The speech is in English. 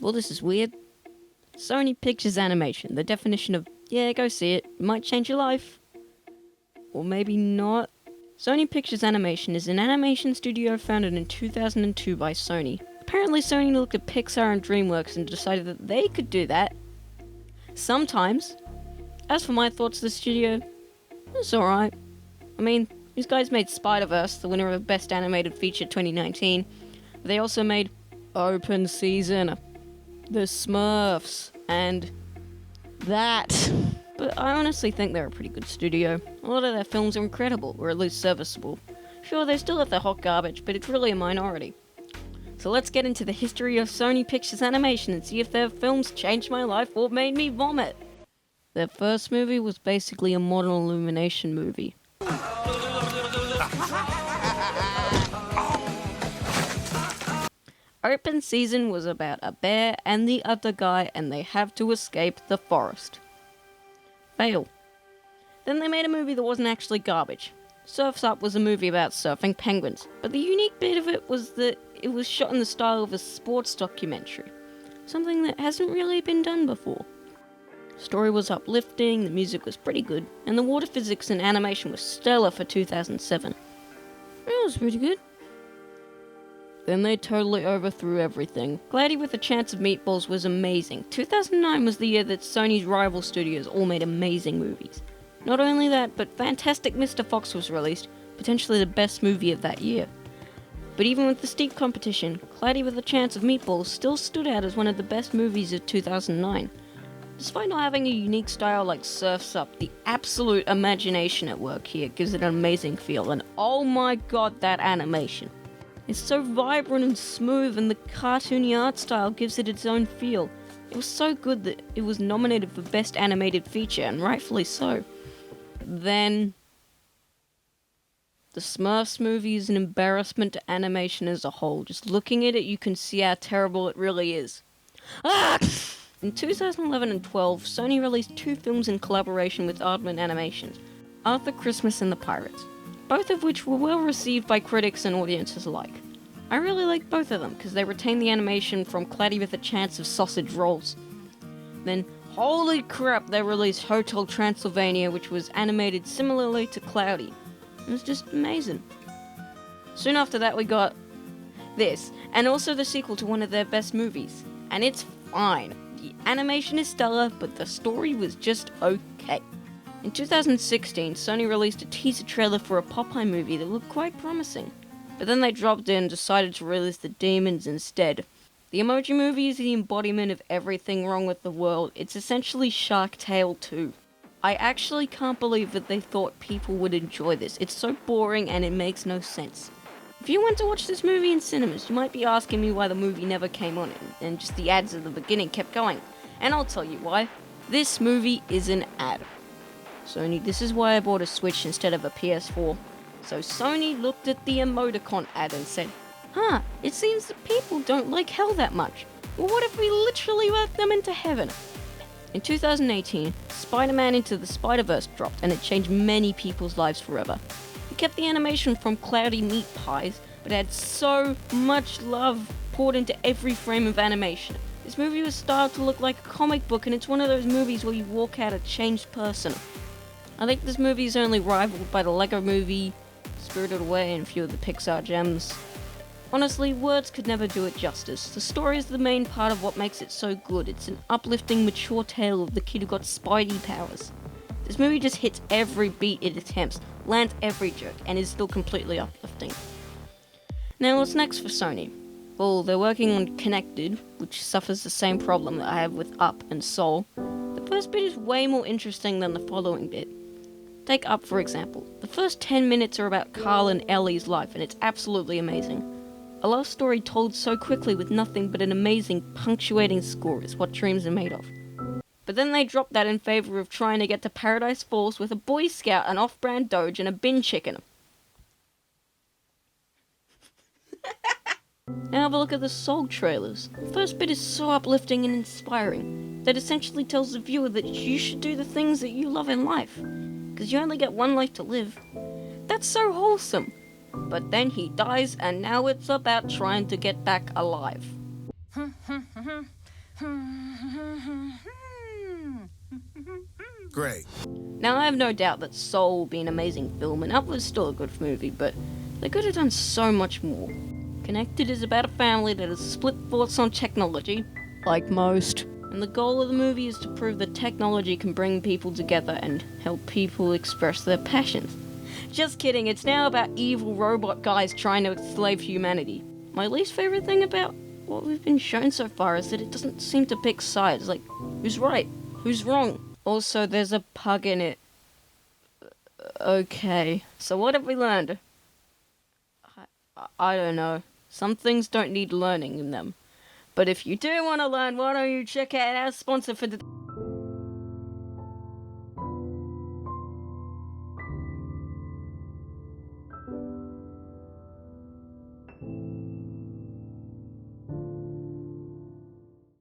Well, this is weird. Sony Pictures Animation, the definition of, yeah, go see it, might change your life. Or maybe not. Sony Pictures Animation is an animation studio founded in 2002 by Sony. Apparently Sony looked at Pixar and DreamWorks and decided that they could do that. Sometimes. As for my thoughts of the studio, it's alright. I mean, these guys made Spider-Verse, the winner of Best Animated Feature 2019. They also made Open Season, The Smurfs, and that. But I honestly think they're a pretty good studio. A lot of their films are incredible, or at least serviceable. Sure, they still have their hot garbage, but it's really a minority. So let's get into the history of Sony Pictures Animation and see if their films changed my life or made me vomit. Their first movie was basically a modern Illumination movie. Open Season was about a bear and the other guy, and they have to escape the forest. Fail. Then they made a movie that wasn't actually garbage. Surf's Up was a movie about surfing penguins, but the unique bit of it was that it was shot in the style of a sports documentary, something that hasn't really been done before. The story was uplifting, the music was pretty good, and the water physics and animation was stellar for 2007. It was pretty good. Then they totally overthrew everything. Cloudy with a Chance of Meatballs was amazing. 2009 was the year that Sony's rival studios all made amazing movies. Not only that, but Fantastic Mr. Fox was released, potentially the best movie of that year. But even with the steep competition, Cloudy with a Chance of Meatballs still stood out as one of the best movies of 2009. Despite not having a unique style like Surf's Up, the absolute imagination at work here gives it an amazing feel, and oh my god, that animation. It's so vibrant and smooth, and the cartoony art style gives it its own feel. It was so good that it was nominated for Best Animated Feature, and rightfully so. Then the Smurfs movie is an embarrassment to animation as a whole. Just looking at it, you can see how terrible it really is. Ah! In 2011 and 12, Sony released two films in collaboration with Aardman Animations, Arthur Christmas and the Pirates, both of which were well received by critics and audiences alike. I really like both of them because they retain the animation from Cloudy with a Chance of Sausage Rolls. Then, holy crap, they released Hotel Transylvania, which was animated similarly to Cloudy. It was just amazing. Soon after that we got this, and also the sequel to one of their best movies, and it's fine. The animation is stellar, but the story was just okay. In 2016, Sony released a teaser trailer for a Popeye movie that looked quite promising, but then they dropped it and decided to release The Demons instead. The Emoji Movie is the embodiment of everything wrong with the world. It's essentially Shark Tale 2. I actually can't believe that they thought people would enjoy this. It's so boring and it makes no sense. If you went to watch this movie in cinemas, you might be asking me why the movie never came on and just the ads at the beginning kept going. And I'll tell you why. This movie is an ad. Sony, this is why I bought a Switch instead of a PS4. So Sony looked at the emoticon ad and said, it seems that people don't like hell that much. Well, what if we literally worked them into heaven? In 2018, Spider-Man Into the Spider-Verse dropped, and it changed many people's lives forever. It kept the animation from cloudy meat pies, but had so much love poured into every frame of animation. This movie was styled to look like a comic book, and it's one of those movies where you walk out a changed person. I think this movie is only rivaled by the Lego Movie, Spirited Away, and a few of the Pixar gems. Honestly, words could never do it justice. The story is the main part of what makes it so good. It's an uplifting, mature tale of the kid who got Spidey powers. This movie just hits every beat it attempts, lands every joke, and is still completely uplifting. Now, what's next for Sony? Well, they're working on Connected, which suffers the same problem that I have with Up and Soul. The first bit is way more interesting than the following bit. Take Up, for example. The first 10 minutes are about Carl and Ellie's life, and it's absolutely amazing. A love story told so quickly with nothing but an amazing punctuating score is what dreams are made of. But then they dropped that in favour of trying to get to Paradise Falls with a Boy Scout, an off-brand Doge, and a bin chicken. Now have a look at the Soul trailers. The first bit is so uplifting and inspiring that essentially tells the viewer that you should do the things that you love in life, because you only get one life to live. That's so wholesome. But then he dies, and now it's about trying to get back alive. Great. Now, I have no doubt that Soul will be an amazing film, and Up was still a good movie, but they could have done so much more. Connected is about a family that has split thoughts on technology, like most, and the goal of the movie is to prove that technology can bring people together and help people express their passions. Just kidding, it's now about evil robot guys trying to enslave humanity. My least favorite thing about what we've been shown so far is that it doesn't seem to pick sides, like, who's right, who's wrong. Also, there's a pug in it. Okay, so what have we learned? I don't know. Some things don't need learning in them. But if you do want to learn, why don't you check out our sponsor for the